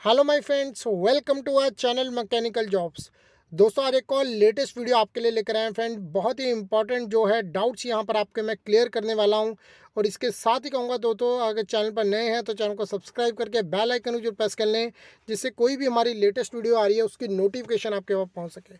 Hello my friends, welcome to our channel mechanical jobs. दोस्तों, आज एक और लेटेस्ट वीडियो आपके लिए लेकर आए हैं फ्रेंड। बहुत ही इंपॉर्टेंट जो है डाउट्स यहाँ पर आपके मैं क्लियर करने वाला हूँ। और इसके साथ ही कहूँगा दोस्तों, अगर चैनल पर नए हैं तो चैनल को सब्सक्राइब करके बेल आइकन जो प्रेस कर लें, जिससे कोई भी हमारी लेटेस्ट वीडियो आ रही है उसकी नोटिफिकेशन आपके पास पहुँच सके।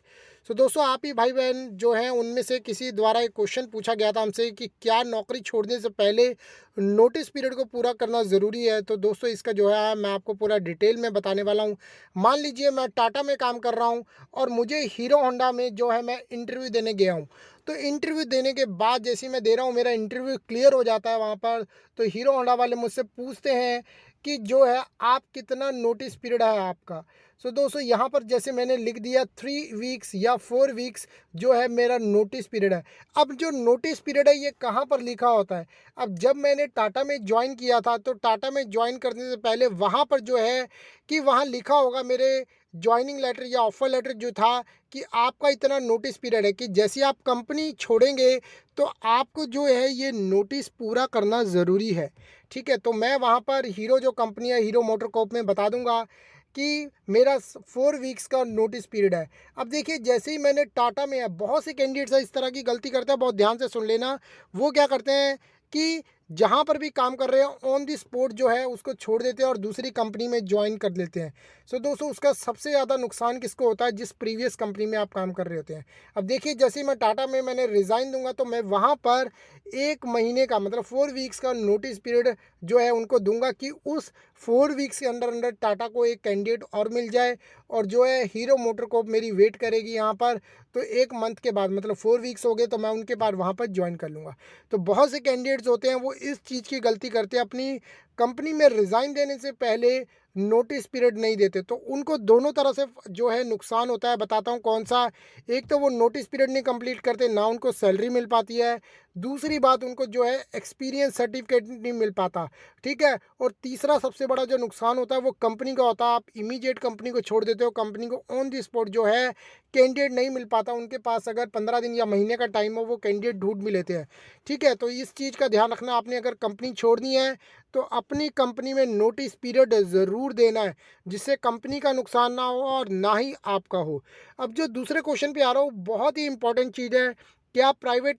सो दोस्तों, आप ही भाई बहन जो हैं उनमें से किसी द्वारा एक क्वेश्चन पूछा गया था हमसे कि क्या नौकरी छोड़ने से पहले नोटिस पीरियड को पूरा करना ज़रूरी है। तो दोस्तों, इसका जो है मैं आपको पूरा डिटेल में बताने वाला हूँ। मान लीजिए मैं टाटा में काम कर रहा हूँ और मुझे हीरो होंडा में जो है मैं इंटरव्यू देने गया हूँ। तो इंटरव्यू देने के बाद जैसे ही मैं दे रहा हूँ, मेरा इंटरव्यू क्लियर हो जाता है वहाँ पर। तो हीरो होंडा वाले मुझसे पूछते हैं कि जो है आप कितना नोटिस पीरियड है आपका। सो दोस्तों, यहाँ पर जैसे मैंने लिख दिया 3 वीक्स या 4 वीक्स जो है मेरा नोटिस पीरियड है। अब जो नोटिस पीरियड है ये कहाँ पर लिखा होता है? अब जब मैंने टाटा में ज्वाइन किया था तो टाटा में ज्वाइन करने से पहले वहाँ पर जो है कि वहाँ लिखा होगा मेरे ज्वाइनिंग लेटर या ऑफर लेटर जो था कि आपका इतना नोटिस पीरियड है कि जैसे आप कंपनी छोड़ेंगे तो आपको जो है ये नोटिस पूरा करना ज़रूरी है। ठीक है, तो मैं वहाँ पर हीरो जो कंपनी है हीरो मोटर कॉर्प में बता दूंगा कि मेरा 4 वीक्स का नोटिस पीरियड है। अब देखिए, जैसे ही मैंने टाटा में है, बहुत से कैंडिडेट्स इस तरह की गलती करते हैं, बहुत ध्यान से सुन लेना। वो क्या करते हैं कि जहाँ पर भी काम कर रहे हैं ऑन दी स्पॉट जो है उसको छोड़ देते हैं और दूसरी कंपनी में ज्वाइन कर लेते हैं। सो दोस्तों, उसका सबसे ज़्यादा नुकसान किसको होता है? जिस प्रीवियस कंपनी में आप काम कर रहे होते हैं। अब देखिए, जैसे ही मैं टाटा में मैंने रिज़ाइन दूंगा तो मैं वहाँ पर 1 महीने का मतलब 4 वीक्स का नोटिस पीरियड जो है उनको दूंगा कि उस 4 वीक्स के अंदर अंदर टाटा को एक कैंडिडेट और मिल जाए और जो है हीरो मोटर कॉर्प मेरी वेट करेगी यहाँ पर। तो 1 मंथ के बाद मतलब 4 वीक्स हो गए तो मैं उनके बाद वहाँ पर ज्वाइन कर लूँगा। तो बहुत से कैंडिडेट्स होते हैं वो इस चीज़ की गलती करते हैं, अपनी कंपनी में रिज़ाइन देने से पहले नोटिस पीरियड नहीं देते। तो उनको दोनों तरह से जो है नुकसान होता है। बताता हूँ कौन सा। एक तो वो नोटिस पीरियड नहीं कंप्लीट करते, ना उनको सैलरी मिल पाती है। दूसरी बात, उनको जो है एक्सपीरियंस सर्टिफिकेट नहीं मिल पाता। ठीक है, और तीसरा सबसे बड़ा जो नुकसान होता है वो कंपनी का होता है। आप इमीडिएट कंपनी को छोड़ देते हो, कंपनी को ऑन दी स्पॉट जो है कैंडिडेट नहीं मिल पाता। उनके पास अगर 15 दिन या महीने का टाइम हो वो कैंडिडेट ढूंढ भी लेते हैं। ठीक है, तो इस चीज़ का ध्यान रखना। आपने अगर कंपनी छोड़नी है तो अपनी कंपनी में नोटिस पीरियड ज़रूर देना है, जिससे कंपनी का नुकसान ना हो और ना ही आपका हो। अब जो दूसरे क्वेश्चन पे आ रहा हूँ, बहुत ही इंपॉर्टेंट चीज़ है। क्या प्राइवेट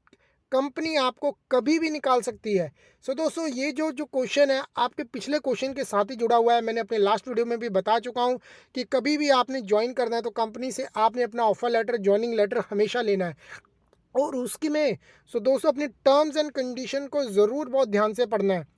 कंपनी आपको कभी भी निकाल सकती है? सो दोस्तों, ये जो क्वेश्चन है आपके पिछले क्वेश्चन के साथ ही जुड़ा हुआ है। मैंने अपने लास्ट वीडियो में भी बता चुका हूँ कि कभी भी आपने ज्वाइन करना है तो कंपनी से आपने अपना ऑफर लेटर, ज्वाइनिंग लेटर हमेशा लेना है। और उसकी में सो दोस्तों, अपनी टर्म्स एंड कंडीशन को ज़रूर बहुत ध्यान से पढ़ना है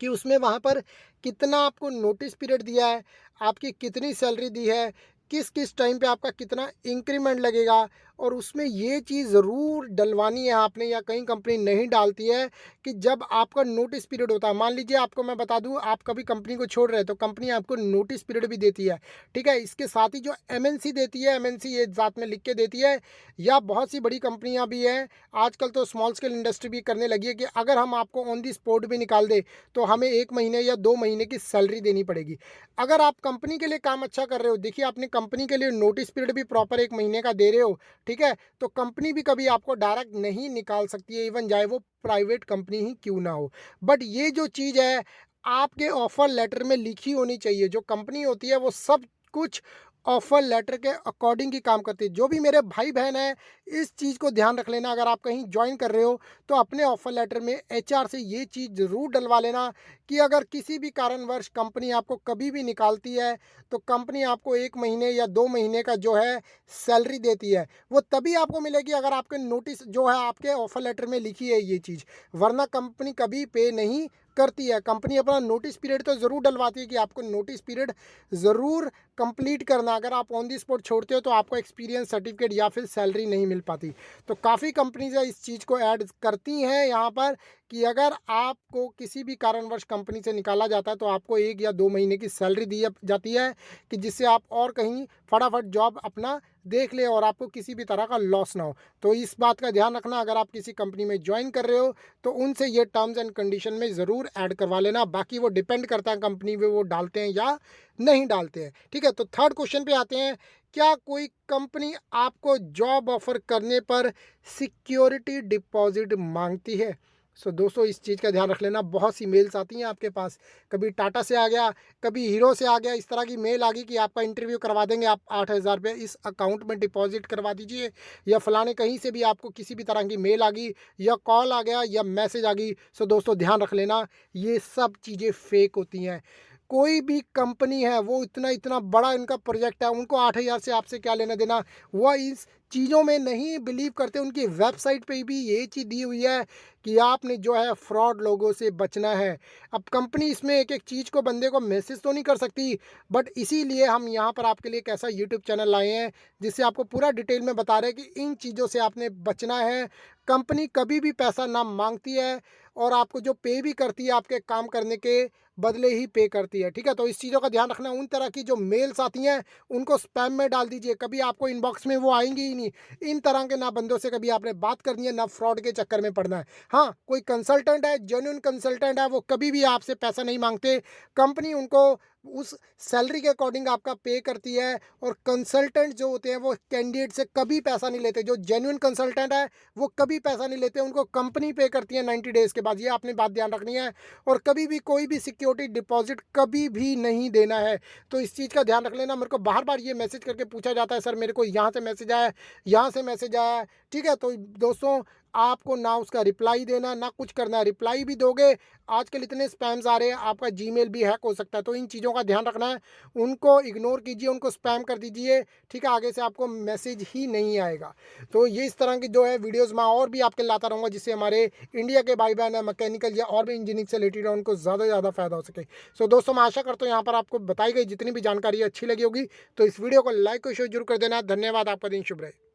कि उसमें वहाँ पर कितना आपको नोटिस पीरियड दिया है, आपकी कितनी सैलरी दी है, किस किस टाइम पे आपका कितना इंक्रीमेंट लगेगा। और उसमें ये चीज़ ज़रूर डलवानी है आपने, या कहीं कंपनी नहीं डालती है कि जब आपका नोटिस पीरियड होता है। मान लीजिए, आपको मैं बता दूं, आप कभी कंपनी को छोड़ रहे हैं तो कंपनी आपको नोटिस पीरियड भी देती है। ठीक है, इसके साथ ही जो एमएनसी देती है, एमएनसी ये साथ में लिख के देती है, या बहुत सी बड़ी कंपनियां भी हैं। आजकल तो स्मॉल स्केल इंडस्ट्री भी करने लगी है कि अगर हम आपको ऑन दी स्पॉट भी निकाल दे तो हमें 1 महीने या 2 महीने की सैलरी देनी पड़ेगी। अगर आप कंपनी के लिए काम अच्छा कर रहे हो, देखिए आपने कंपनी के लिए नोटिस पीरियड भी प्रॉपर 1 महीने का दे रहे हो, ठीक है, तो कंपनी भी कभी आपको डायरेक्ट नहीं निकाल सकती है, इवन चाहे वो प्राइवेट कंपनी ही क्यों ना हो। बट ये जो चीज़ है आपके ऑफर लेटर में लिखी होनी चाहिए। जो कंपनी होती है वो सब कुछ ऑफर लेटर के अकॉर्डिंग ही काम करती है। जो भी मेरे भाई बहन है, इस चीज़ को ध्यान रख लेना। अगर आप कहीं ज्वाइन कर रहे हो तो अपने ऑफर लेटर में एचआर से ये चीज़ ज़रूर डलवा लेना कि अगर किसी भी कारणवश कंपनी आपको कभी भी निकालती है तो कंपनी आपको 1 महीने या 2 महीने का जो है सैलरी देती है। वो तभी आपको मिलेगी अगर आपके नोटिस जो है आपके ऑफर लेटर में लिखी है ये चीज़, वरना कंपनी कभी पे नहीं करती है। कंपनी अपना नोटिस पीरियड तो ज़रूर डलवाती है कि आपको नोटिस पीरियड ज़रूर कंप्लीट करना। अगर आप ऑन दी स्पॉट छोड़ते हो तो आपको एक्सपीरियंस सर्टिफिकेट या फिर सैलरी नहीं मिल पाती। तो काफ़ी कंपनीज इस चीज़ को ऐड करती हैं यहाँ पर कि अगर आपको किसी भी कारणवश कंपनी से निकाला जाता है तो आपको 1 या 2 महीने की सैलरी दी जाती है कि जिससे आप और कहीं फटाफट जॉब अपना देख ले और आपको किसी भी तरह का लॉस ना हो। तो इस बात का ध्यान रखना, अगर आप किसी कंपनी में ज्वाइन कर रहे हो तो उनसे ये टर्म्स एंड कंडीशन में ज़रूर ऐड करवा लेना। बाकी वो डिपेंड करता है कंपनी में वो डालते हैं या नहीं डालते हैं। ठीक है, तो थर्ड क्वेश्चन पे आते हैं। क्या कोई कंपनी आपको जॉब ऑफर करने पर सिक्योरिटी डिपॉजिट मांगती है? सो दोस्तों इस चीज़ का ध्यान रख लेना, बहुत सी मेल्स आती हैं आपके पास, कभी टाटा से आ गया, कभी हीरो से आ गया, इस तरह की मेल आ गई कि आपका इंटरव्यू करवा देंगे, आप 8,000 रुपये इस अकाउंट में डिपॉजिट करवा दीजिए, या फलाने कहीं से भी आपको किसी भी तरह की मेल आ गई या कॉल आ गया या मैसेज आ गई। सो दोस्तों ध्यान रख लेना, ये सब चीज़ें फेक होती हैं। कोई भी कंपनी है वो इतना इतना बड़ा इनका प्रोजेक्ट है, उनको 8,000 से आपसे क्या लेना देना। वो इस चीज़ों में नहीं बिलीव करते। उनकी वेबसाइट पे भी ये चीज़ दी हुई है कि आपने जो है फ्रॉड लोगों से बचना है। अब कंपनी इसमें एक एक चीज़ को बंदे को मैसेज तो नहीं कर सकती, बट इसीलिए हम यहाँ पर आपके लिए एक ऐसा यूट्यूब चैनल लाए हैं जिससे आपको पूरा डिटेल में बता रहे हैं कि इन चीज़ों से आपने बचना है। कंपनी कभी भी पैसा ना मांगती है और आपको जो पे भी करती है आपके काम करने के बदले ही पे करती है, ठीक है। तो इस चीज़ों का ध्यान रखना, उन तरह की जो मेल्स आती हैं उनको स्पैम में डाल दीजिए, कभी आपको इनबॉक्स में वो आएंगी ही नहीं। इन तरह के ना बंदों से कभी आपने बात करनी है, ना फ्रॉड के चक्कर में पड़ना है। हाँ, कोई कंसल्टेंट है, जेन्युइन कंसल्टेंट है, वो कभी भी आपसे पैसा नहीं मांगते। कंपनी उनको उस सैलरी के अकॉर्डिंग आपका पे करती है, और कंसल्टेंट जो होते हैं वो कैंडिडेट से कभी पैसा नहीं लेते। जो जेन्युइन कंसल्टेंट है वो कभी पैसा नहीं लेते, उनको कंपनी पे करती है 90 डेज़ के बाद। ये आपने बात ध्यान रखनी है। और कभी भी कोई भी सिक्योरिटी डिपॉजिट कभी भी नहीं देना है। तो इस चीज़ का ध्यान रख लेना। मेरे को बार-बार ये मैसेज करके पूछा जाता है, सर मेरे को यहाँ से मैसेज आया है, यहाँ से मैसेज आया है, ठीक है। तो दोस्तों आपको ना उसका रिप्लाई देना, ना कुछ करना है। रिप्लाई भी दोगे, आजकल इतने स्पैम्स आ रहे हैं, आपका जीमेल भी हैक हो सकता है। तो इन चीज़ों का ध्यान रखना है, उनको इग्नोर कीजिए, उनको स्पैम कर दीजिए, ठीक है। आगे से आपको मैसेज ही नहीं आएगा। तो ये इस तरह की जो है वीडियोज़ मैं और भी आपके लाता रहूँगा, जिससे हमारे इंडिया के भाई बहन है मैकेनिकल या और भी इंजीनियरिंग से रिलेटेड है, उनको ज़्यादा से ज़्यादा फ़ायदा हो सके। सो दोस्तों मैं आशा करता हूँ यहाँ पर आपको बताई गई जितनी भी जानकारी अच्छी लगी होगी। तो इस वीडियो को लाइक और शेयर जरूर कर देना। धन्यवाद, आपका दिन शुभ रहे।